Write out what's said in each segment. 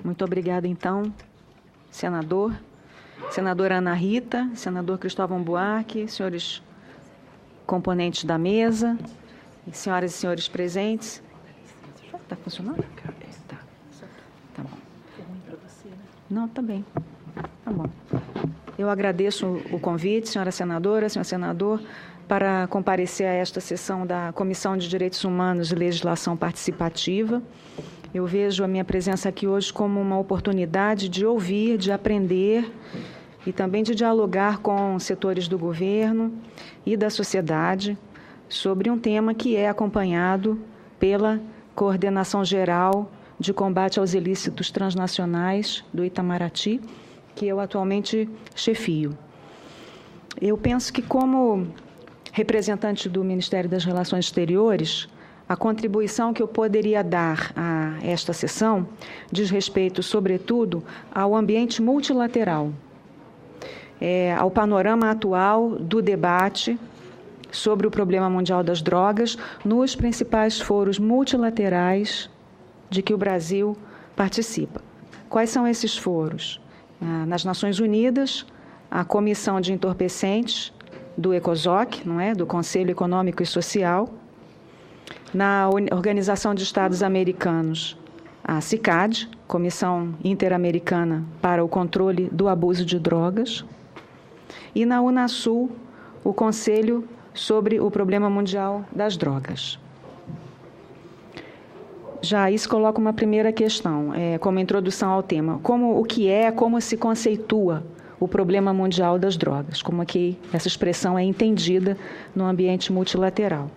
Muito obrigada, então, senador, senadora Ana Rita, senador Cristóvão Buarque, senhores componentes da mesa, senhoras e senhores presentes. Está funcionando? Tá bom. Não, tá bem. Tá bom. Eu agradeço o convite, senhora senadora, senhor senador, para comparecer a esta sessão da Comissão de Direitos Humanos e Legislação Participativa. Eu vejo a minha presença aqui hoje como uma oportunidade de ouvir, de aprender e também de dialogar com setores do governo e da sociedade sobre um tema que é acompanhado pela Coordenação Geral de Combate aos Ilícitos Transnacionais do Itamaraty, que eu atualmente chefio. Eu penso que, como representante do Ministério das Relações Exteriores, a contribuição que eu poderia dar a esta sessão diz respeito, sobretudo, ao ambiente multilateral, ao panorama atual do debate sobre o problema mundial das drogas nos principais foros multilaterais de que o Brasil participa. Quais são esses foros? Nas Nações Unidas, a Comissão de Entorpecentes do ECOSOC, do Conselho Econômico e Social, na Organização de Estados Americanos, a CICAD, Comissão Interamericana para o Controle do Abuso de Drogas, e na Unasul, o Conselho sobre o Problema Mundial das Drogas. Já isso coloca uma primeira questão, como introdução ao tema. Como se conceitua o problema mundial das drogas, como que essa expressão é entendida no ambiente multilateral.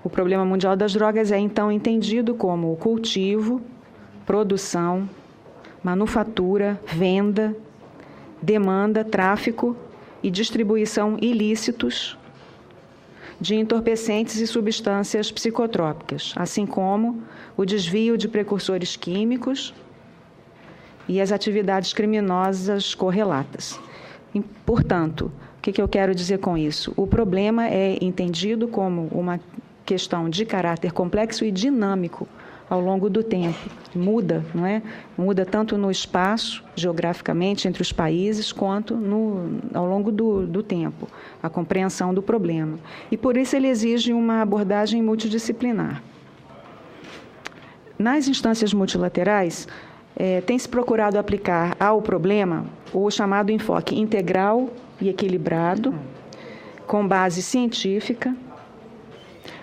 O problema mundial das drogas é, então, entendido como o cultivo, produção, manufatura, venda, demanda, tráfico e distribuição ilícitos de entorpecentes e substâncias psicotrópicas, assim como o desvio de precursores químicos e as atividades criminosas correlatas. E, portanto, o que eu quero dizer com isso? O problema é entendido como uma questão de caráter complexo e dinâmico ao longo do tempo. Muda, Muda tanto no espaço, geograficamente, entre os países, quanto ao longo do tempo, a compreensão do problema. E, por isso, ele exige uma abordagem multidisciplinar. Nas instâncias multilaterais, tem-se procurado aplicar ao problema o chamado enfoque integral e equilibrado, com base científica,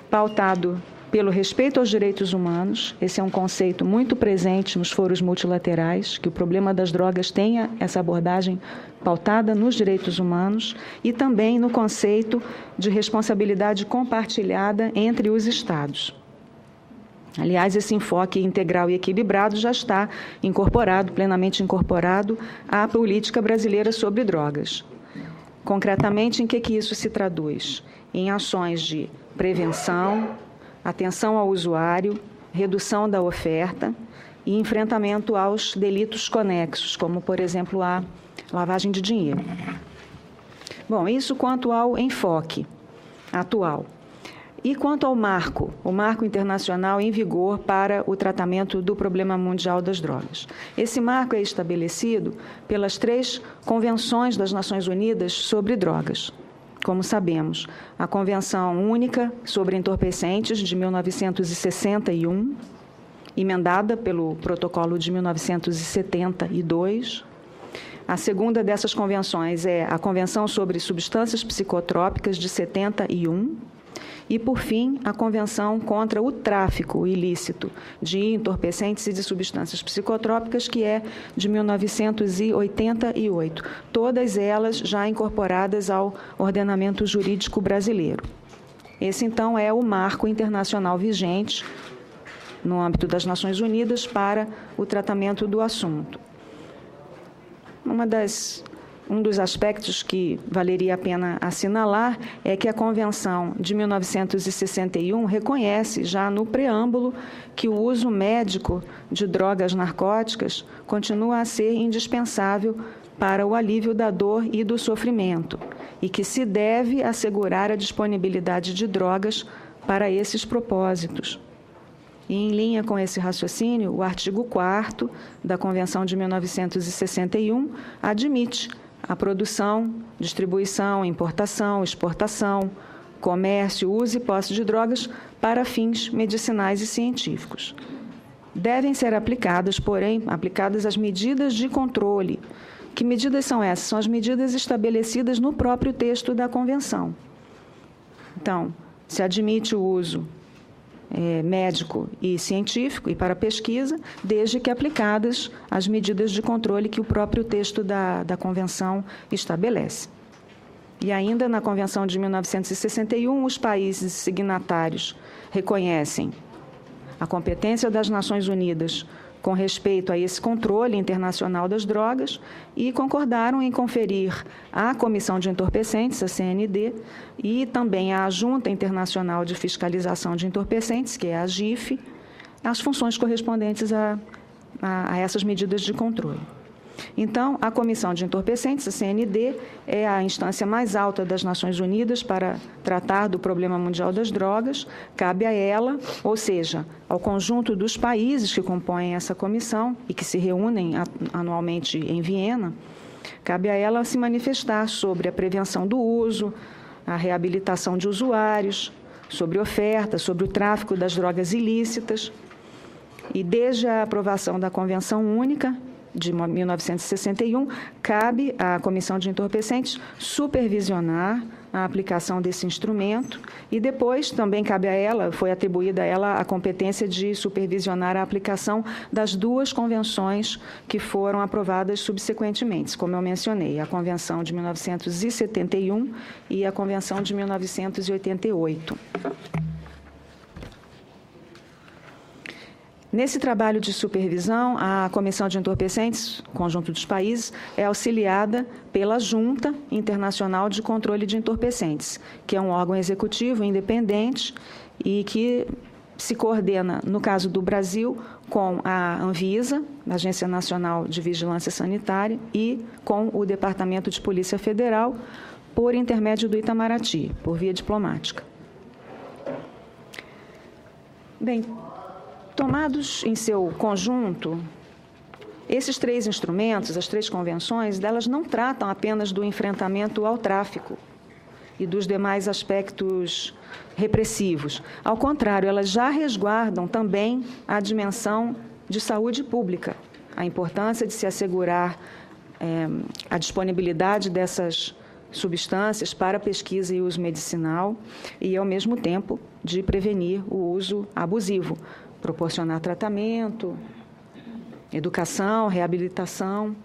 pautado pelo respeito aos direitos humanos. Esse é um conceito muito presente nos foros multilaterais, que o problema das drogas tenha essa abordagem pautada nos direitos humanos e também no conceito de responsabilidade compartilhada entre os Estados. Aliás, esse enfoque integral e equilibrado já está plenamente incorporado à política brasileira sobre drogas. Concretamente, em que isso se traduz? Em ações de prevenção, atenção ao usuário, redução da oferta e enfrentamento aos delitos conexos, como, por exemplo, a lavagem de dinheiro. Bom, isso quanto ao enfoque atual. E quanto ao marco, o marco internacional em vigor para o tratamento do problema mundial das drogas. Esse marco é estabelecido pelas 3 convenções das Nações Unidas sobre drogas. Como sabemos, a Convenção Única sobre Entorpecentes, de 1961, emendada pelo Protocolo de 1972. A segunda dessas convenções é a Convenção sobre Substâncias Psicotrópicas, de 71. E, por fim, a Convenção contra o Tráfico Ilícito de Entorpecentes e de Substâncias Psicotrópicas, que é de 1988. Todas elas já incorporadas ao ordenamento jurídico brasileiro. Esse, então, é o marco internacional vigente no âmbito das Nações Unidas para o tratamento do assunto. Um dos aspectos que valeria a pena assinalar é que a Convenção de 1961 reconhece, já no preâmbulo, que o uso médico de drogas narcóticas continua a ser indispensável para o alívio da dor e do sofrimento e que se deve assegurar a disponibilidade de drogas para esses propósitos. E, em linha com esse raciocínio, o artigo 4º da Convenção de 1961 admite a produção, distribuição, importação, exportação, comércio, uso e posse de drogas para fins medicinais e científicos. Devem ser aplicadas, porém, as medidas de controle. Que medidas são essas? São as medidas estabelecidas no próprio texto da Convenção. Então, se admite o uso médico e científico e para pesquisa, desde que aplicadas as medidas de controle que o próprio texto da Convenção estabelece. E ainda na Convenção de 1961, os países signatários reconhecem a competência das Nações Unidas com respeito a esse controle internacional das drogas e concordaram em conferir à Comissão de Entorpecentes, a CND, e também à Junta Internacional de Fiscalização de Entorpecentes, que é a JIF, as funções correspondentes a essas medidas de controle. Então, a Comissão de Entorpecentes, a CND, é a instância mais alta das Nações Unidas para tratar do problema mundial das drogas. Cabe a ela, ou seja, ao conjunto dos países que compõem essa comissão e que se reúnem anualmente em Viena, cabe a ela se manifestar sobre a prevenção do uso, a reabilitação de usuários, sobre oferta, sobre o tráfico das drogas ilícitas. E desde a aprovação da Convenção Única de 1961, cabe à Comissão de Entorpecentes supervisionar a aplicação desse instrumento e depois também cabe a ela, foi atribuída a ela a competência de supervisionar a aplicação das duas convenções que foram aprovadas subsequentemente, como eu mencionei, a Convenção de 1971 e a Convenção de 1988. Nesse trabalho de supervisão, a Comissão de Entorpecentes, conjunto dos países, é auxiliada pela Junta Internacional de Controle de Entorpecentes, que é um órgão executivo independente e que se coordena, no caso do Brasil, com a Anvisa, a Agência Nacional de Vigilância Sanitária, e com o Departamento de Polícia Federal, por intermédio do Itamaraty, por via diplomática. Bem, tomados em seu conjunto, esses três instrumentos, as três convenções, elas não tratam apenas do enfrentamento ao tráfico e dos demais aspectos repressivos. Ao contrário, elas já resguardam também a dimensão de saúde pública, a importância de se assegurar a disponibilidade dessas substâncias para pesquisa e uso medicinal e, ao mesmo tempo, de prevenir o uso abusivo, proporcionar tratamento, educação, reabilitação,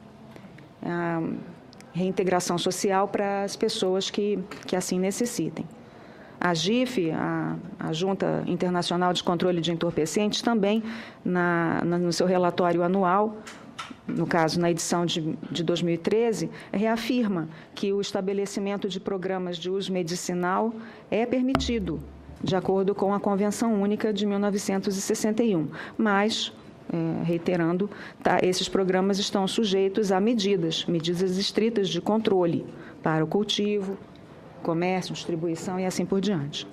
reintegração social para as pessoas que assim necessitem. A JIF, a Junta Internacional de Controle de Entorpecentes, também, no seu relatório anual, no caso, na edição de 2013, reafirma que o estabelecimento de programas de uso medicinal é permitido, de acordo com a Convenção Única de 1961. Mas, reiterando, esses programas estão sujeitos a medidas estritas de controle para o cultivo, comércio, distribuição e assim por diante.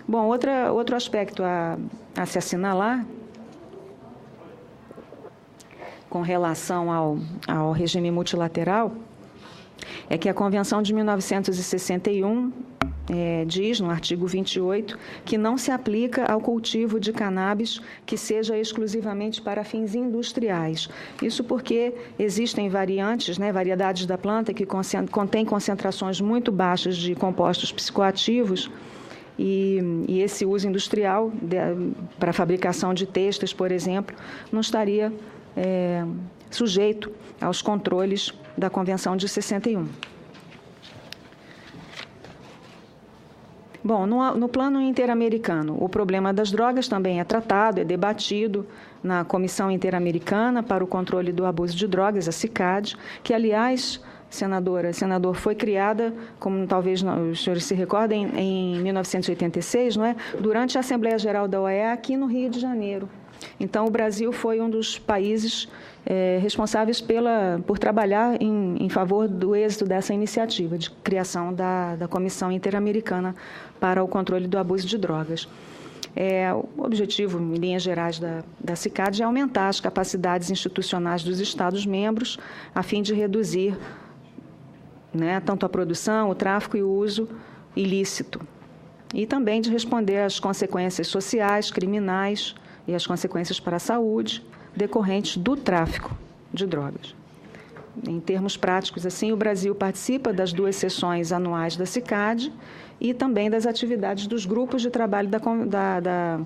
Bom, outro aspecto a se assinalar com relação ao regime multilateral é que a Convenção de 1961 diz, no artigo 28, que não se aplica ao cultivo de cannabis que seja exclusivamente para fins industriais. Isso porque existem variedades da planta que contêm concentrações muito baixas de compostos psicoativos e esse uso industrial para a fabricação de têxteis, por exemplo, não estaria sujeito aos controles da Convenção de 61. Bom, no plano interamericano, o problema das drogas também é tratado, é debatido na Comissão Interamericana para o Controle do Abuso de Drogas, a CICAD, que, aliás, senador, foi criada, como talvez os senhores se recordem, em 1986, não é? Durante a Assembleia Geral da OEA, aqui no Rio de Janeiro. Então, o Brasil foi um dos países responsáveis por trabalhar em favor do êxito dessa iniciativa de criação da Comissão Interamericana para o Controle do Abuso de Drogas. O objetivo, em linhas gerais, da CICAD é aumentar as capacidades institucionais dos Estados-membros, a fim de reduzir, né, tanto a produção, o tráfico e o uso ilícito, e também de responder às consequências sociais, criminais e às consequências para a saúde decorrentes do tráfico de drogas. Em termos práticos, assim, o Brasil participa das 2 sessões anuais da CICAD e também das atividades dos grupos de trabalho da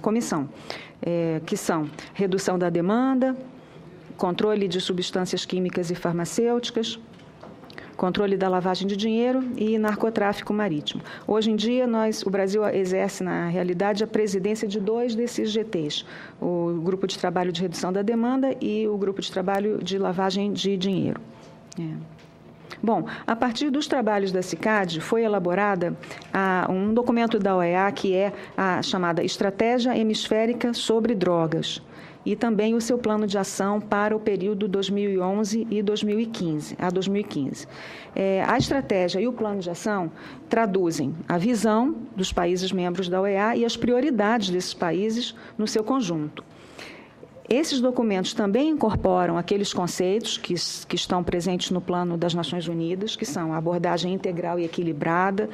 comissão, que são redução da demanda, controle de substâncias químicas e farmacêuticas, controle da lavagem de dinheiro e narcotráfico marítimo. Hoje em dia, o Brasil exerce, na realidade, a presidência de 2 desses GTs, o Grupo de Trabalho de Redução da Demanda e o Grupo de Trabalho de Lavagem de Dinheiro. Bom, a partir dos trabalhos da CICAD, foi elaborada um documento da OEA, que é a chamada Estratégia Hemisférica sobre Drogas, e também o seu plano de ação para o período 2011 e 2015. A estratégia e o plano de ação traduzem a visão dos países membros da OEA e as prioridades desses países no seu conjunto. Esses documentos também incorporam aqueles conceitos que estão presentes no Plano das Nações Unidas, que são a abordagem integral e equilibrada,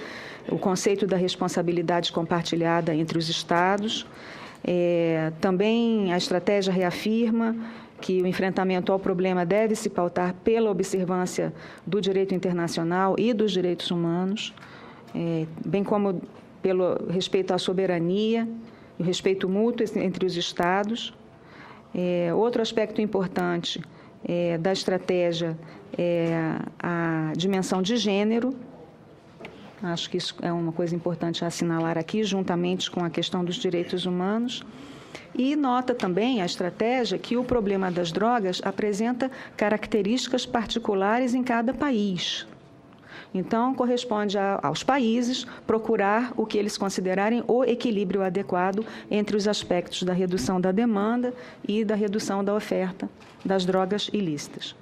o conceito da responsabilidade compartilhada entre os Estados. Também a estratégia reafirma que o enfrentamento ao problema deve se pautar pela observância do direito internacional e dos direitos humanos, bem como pelo respeito à soberania e o respeito mútuo entre os Estados. Outro aspecto importante da estratégia é a dimensão de gênero. Acho que isso é uma coisa importante a assinalar aqui, juntamente com a questão dos direitos humanos. E nota também a estratégia que o problema das drogas apresenta características particulares em cada país. Então, corresponde aos países procurar o que eles considerarem o equilíbrio adequado entre os aspectos da redução da demanda e da redução da oferta das drogas ilícitas.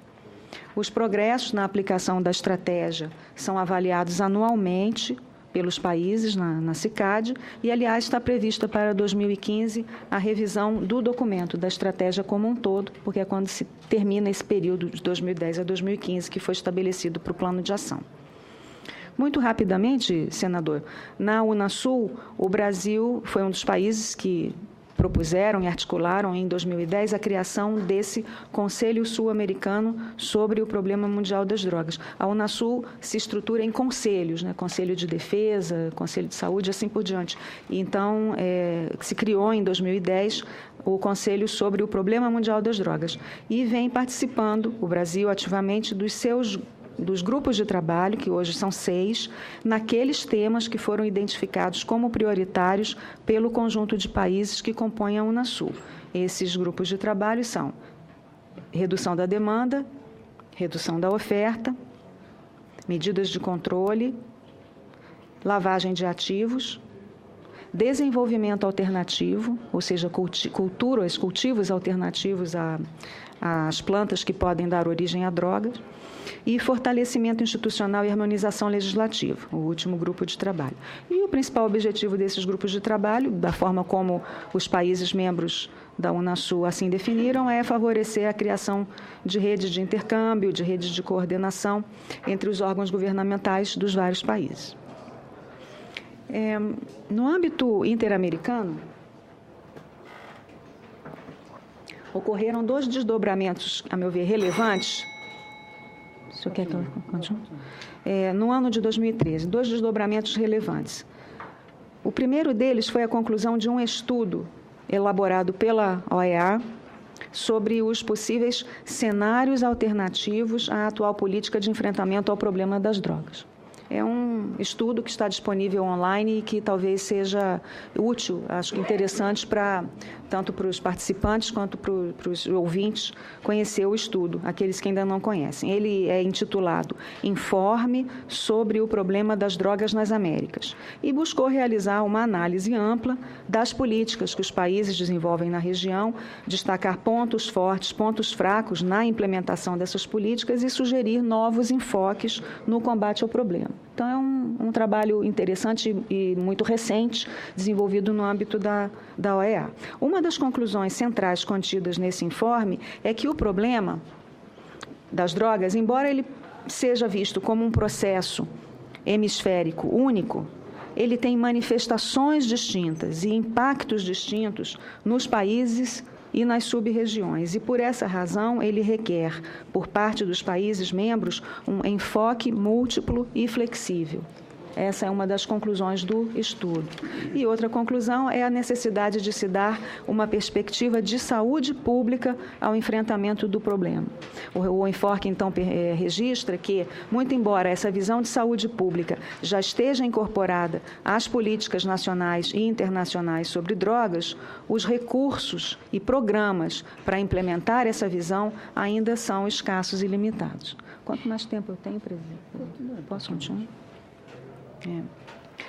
Os progressos na aplicação da estratégia são avaliados anualmente pelos países na CICAD e, aliás, está prevista para 2015 a revisão do documento da estratégia como um todo, porque é quando se termina esse período de 2010 a 2015 que foi estabelecido para o plano de ação. Muito rapidamente, senador, na Unasul, o Brasil foi um dos países que propuseram e articularam em 2010 a criação desse Conselho Sul-Americano sobre o Problema Mundial das Drogas. A Unasul se estrutura em conselhos, né? Conselho de Defesa, Conselho de Saúde, assim por diante. Então, se criou em 2010 o Conselho sobre o Problema Mundial das Drogas e vem participando, o Brasil, ativamente dos grupos de trabalho, que hoje são 6, naqueles temas que foram identificados como prioritários pelo conjunto de países que compõem a Unasul. Esses grupos de trabalho são redução da demanda, redução da oferta, medidas de controle, lavagem de ativos, desenvolvimento alternativo, ou seja, cultivos alternativos às plantas que podem dar origem a drogas, e fortalecimento institucional e harmonização legislativa, o último grupo de trabalho. E o principal objetivo desses grupos de trabalho, da forma como os países membros da Unasul assim definiram, é favorecer a criação de redes de intercâmbio, de redes de coordenação entre os órgãos governamentais dos vários países. No âmbito interamericano, ocorreram 2 desdobramentos, a meu ver, relevantes. O senhor quer que eu continue? No ano de 2013, 2 desdobramentos relevantes. O primeiro deles foi a conclusão de um estudo elaborado pela OEA sobre os possíveis cenários alternativos à atual política de enfrentamento ao problema das drogas. É um estudo que está disponível online e que talvez seja útil, acho que interessante tanto para os participantes quanto para os ouvintes conhecer o estudo, aqueles que ainda não conhecem. Ele é intitulado Informe sobre o Problema das Drogas nas Américas e buscou realizar uma análise ampla das políticas que os países desenvolvem na região, destacar pontos fortes, pontos fracos na implementação dessas políticas e sugerir novos enfoques no combate ao problema. Então, é um um trabalho interessante e muito recente, desenvolvido no âmbito da OEA. Uma das conclusões centrais contidas nesse informe é que o problema das drogas, embora ele seja visto como um processo hemisférico único, ele tem manifestações distintas e impactos distintos nos países e nas sub-regiões. E, por essa razão, ele requer, por parte dos países membros, um enfoque múltiplo e flexível. Essa é uma das conclusões do estudo. E outra conclusão é a necessidade de se dar uma perspectiva de saúde pública ao enfrentamento do problema. O enfoque, então, registra que, muito embora essa visão de saúde pública já esteja incorporada às políticas nacionais e internacionais sobre drogas, os recursos e programas para implementar essa visão ainda são escassos e limitados. Quanto mais tempo eu tenho, presidente? Posso continuar?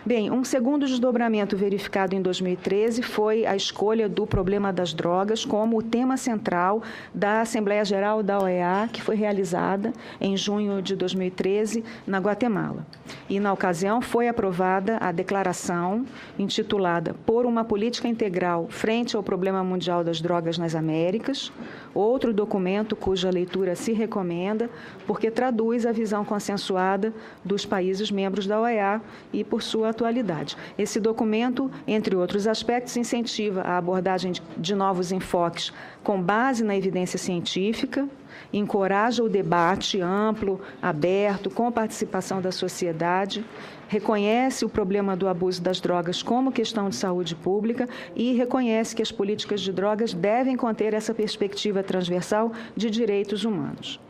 Bem, um segundo desdobramento verificado em 2013 foi a escolha do problema das drogas como o tema central da Assembleia Geral da OEA, que foi realizada em junho de 2013 na Guatemala. E, na ocasião, foi aprovada a declaração intitulada Por uma Política Integral frente ao Problema Mundial das Drogas nas Américas, outro documento cuja leitura se recomenda, porque traduz a visão consensuada dos países membros da OEA e por sua atualidade. Esse documento, entre outros aspectos, incentiva a abordagem de novos enfoques com base na evidência científica, encoraja o debate amplo, aberto, com participação da sociedade, reconhece o problema do abuso das drogas como questão de saúde pública e reconhece que as políticas de drogas devem conter essa perspectiva transversal de direitos humanos.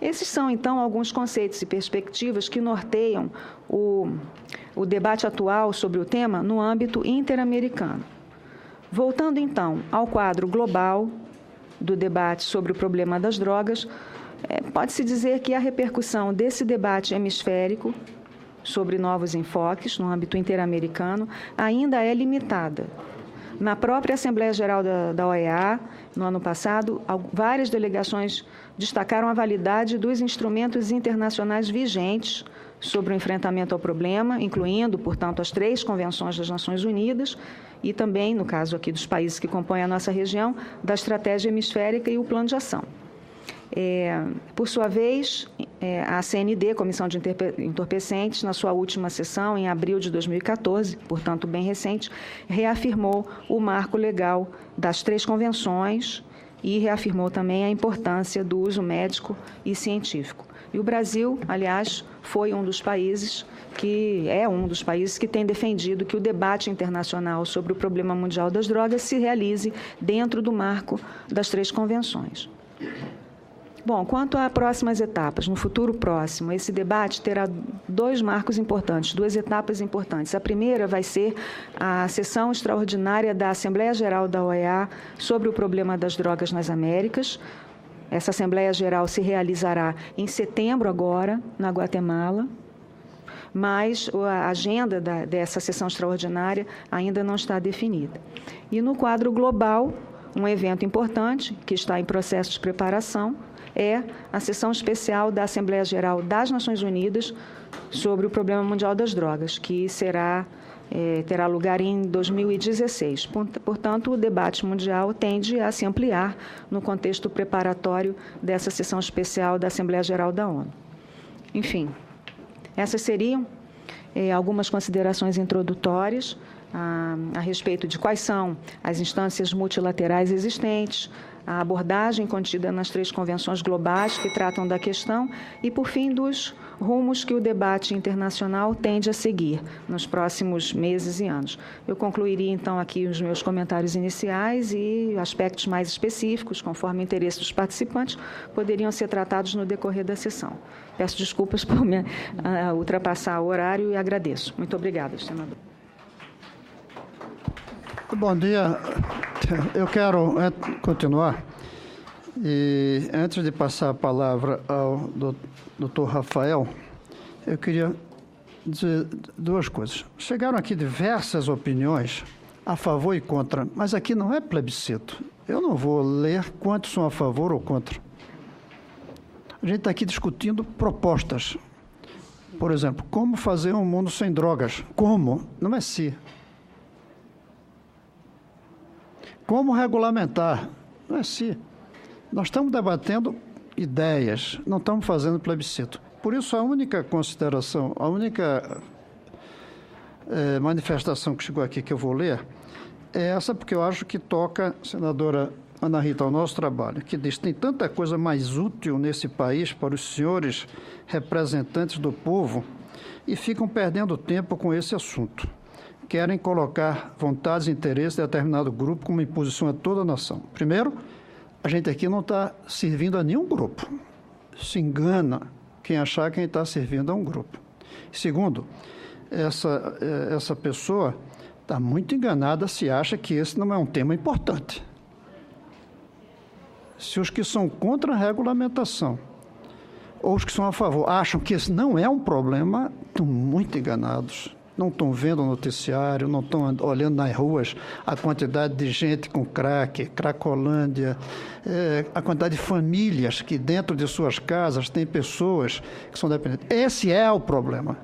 Esses são, então, alguns conceitos e perspectivas que norteiam o debate atual sobre o tema no âmbito interamericano. Voltando, então, ao quadro global do debate sobre o problema das drogas, pode-se dizer que a repercussão desse debate hemisférico sobre novos enfoques no âmbito interamericano ainda é limitada. Na própria Assembleia Geral da OEA, no ano passado, várias delegações destacaram a validade dos instrumentos internacionais vigentes sobre o enfrentamento ao problema, incluindo, portanto, as 3 convenções das Nações Unidas e também, no caso aqui dos países que compõem a nossa região, da estratégia hemisférica e o plano de ação. Por sua vez, a CND, Comissão de Entorpecentes, na sua última sessão, em abril de 2014, portanto bem recente, reafirmou o marco legal das 3 convenções e reafirmou também a importância do uso médico e científico. E o Brasil, aliás, foi um dos países que tem defendido que o debate internacional sobre o problema mundial das drogas se realize dentro do marco das 3 convenções. Bom, quanto a próximas etapas, no futuro próximo, esse debate terá 2 marcos importantes, 2 etapas importantes. A primeira vai ser a sessão extraordinária da Assembleia Geral da OEA sobre o problema das drogas nas Américas. Essa Assembleia Geral se realizará em setembro agora, na Guatemala, mas a agenda dessa sessão extraordinária ainda não está definida. E no quadro global, um evento importante, que está em processo de preparação, é a sessão especial da Assembleia Geral das Nações Unidas sobre o problema mundial das drogas, que terá lugar em 2016. Portanto, o debate mundial tende a se ampliar no contexto preparatório dessa sessão especial da Assembleia Geral da ONU. Enfim, essas seriam algumas considerações introdutórias a respeito de quais são as instâncias multilaterais existentes, a abordagem contida nas 3 convenções globais que tratam da questão e, por fim, dos rumos que o debate internacional tende a seguir nos próximos meses e anos. Eu concluiria, então, aqui os meus comentários iniciais e aspectos mais específicos, conforme o interesse dos participantes, poderiam ser tratados no decorrer da sessão. Peço desculpas por ultrapassar o horário e agradeço. Muito obrigada, senador. Bom dia. Eu quero continuar. E antes de passar a palavra ao Dr. Rafael, eu queria dizer 2 coisas. Chegaram aqui diversas opiniões a favor e contra, mas aqui não é plebiscito. Eu não vou ler quantos são a favor ou contra. A gente está aqui discutindo propostas. Por exemplo, como fazer um mundo sem drogas? Como? Não é se. Como regulamentar? Não é se. Nós estamos debatendo ideias, não estamos fazendo plebiscito. Por isso, a única consideração, a única manifestação que chegou aqui que eu vou ler é essa, porque eu acho que toca, senadora Ana Rita, ao nosso trabalho, que diz que tem tanta coisa mais útil nesse país para os senhores representantes do povo e ficam perdendo tempo com esse assunto. Querem colocar vontades e interesses de determinado grupo como imposição a toda a nação. Primeiro, a gente aqui não está servindo a nenhum grupo. Se engana quem achar que a gente está servindo a um grupo. Segundo, essa pessoa está muito enganada se acha que esse não é um tema importante. Se os que são contra a regulamentação ou os que são a favor acham que esse não é um problema, estão muito enganados. Não estão vendo o noticiário, não estão olhando nas ruas a quantidade de gente com crack, cracolândia, a quantidade de famílias que dentro de suas casas tem pessoas que são dependentes. Esse é o problema.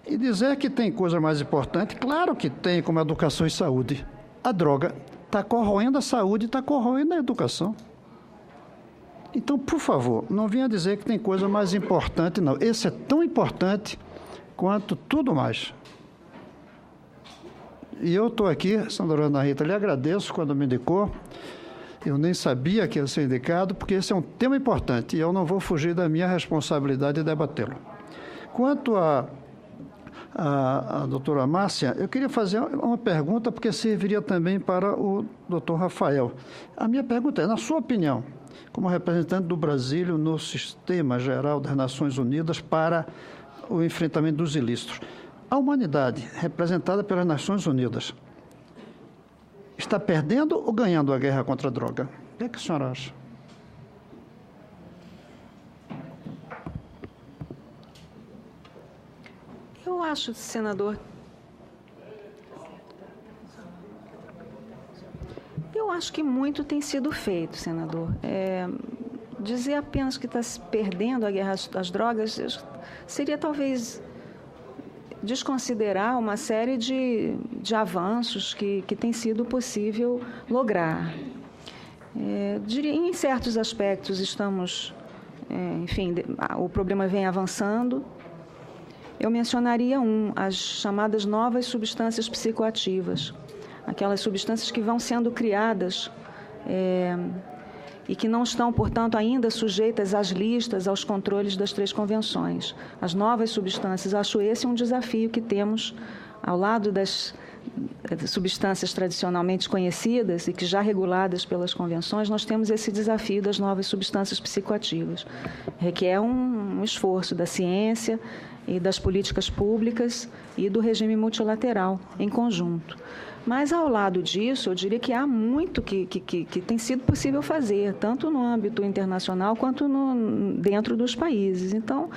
E dizer que tem coisa mais importante, claro que tem, como educação e saúde. A droga está corroendo a saúde, está corroendo a educação. Então, por favor, não venha dizer que tem coisa mais importante, não. Esse é tão importante quanto tudo mais. E eu estou aqui, senadora Ana Rita, lhe agradeço quando me indicou. Eu nem sabia que ia ser indicado, porque esse é um tema importante e eu não vou fugir da minha responsabilidade de debatê-lo. Quanto a doutora Márcia, eu queria fazer uma pergunta, porque serviria também para o doutor Rafael. A minha pergunta é, na sua opinião, como representante do Brasil no sistema geral das Nações Unidas para o enfrentamento dos ilícitos, a humanidade, representada pelas Nações Unidas, está perdendo ou ganhando a guerra contra a droga? O que é que a senhora acha? Eu acho, senador, eu acho que muito tem sido feito, senador. Dizer apenas que está se perdendo a guerra às drogas seria talvez desconsiderar uma série de avanços que tem sido possível lograr. Diria, em certos aspectos estamos, enfim, o problema vem avançando. Eu mencionaria as chamadas novas substâncias psicoativas, aquelas substâncias que vão sendo criadas e que não estão, portanto, ainda sujeitas às listas, aos controles das 3 convenções. As novas substâncias, acho esse um desafio que temos ao lado das substâncias tradicionalmente conhecidas e que já reguladas pelas convenções, nós temos esse desafio das novas substâncias psicoativas. Requer um esforço da ciência e das políticas públicas e do regime multilateral em conjunto. Mas, ao lado disso, eu diria que há muito que tem sido possível fazer, tanto no âmbito internacional quanto dentro dos países. Então,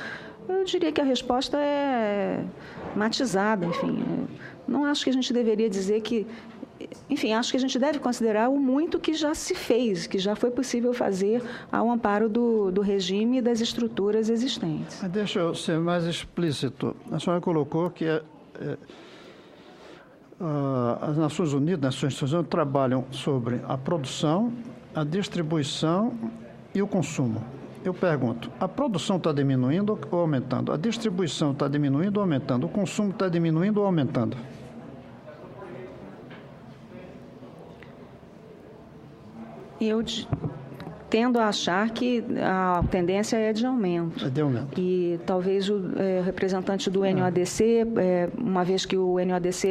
eu diria que a resposta é matizada, enfim. Não acho que a gente deveria dizer que... Enfim, acho que a gente deve considerar o muito que já se fez, que já foi possível fazer ao amparo do regime e das estruturas existentes. Deixa eu ser mais explícito. A senhora colocou que as Nações Unidas, as Nações Unidas, trabalham sobre a produção, a distribuição e o consumo. Eu pergunto, a produção está diminuindo ou aumentando? A distribuição está diminuindo ou aumentando? O consumo está diminuindo ou aumentando? Eu tendo a achar que a tendência é de aumento. É de aumento. E talvez o representante do NOADC, uma vez que o NOADC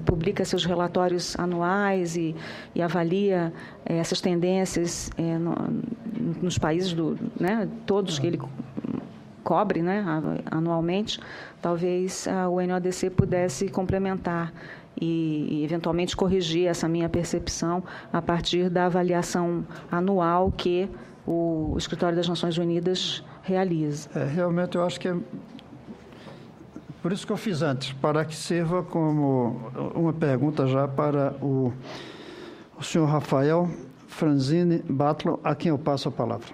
publica seus relatórios anuais e avalia essas tendências nos países, todos que ele cobre, anualmente, talvez o NOADC pudesse complementar e, eventualmente, corrigir essa minha percepção a partir da avaliação anual que o Escritório das Nações Unidas realiza. Realmente, eu acho que é por isso que eu fiz antes, para que sirva como uma pergunta já para o senhor Rafael Franzini Batlo, a quem eu passo a palavra.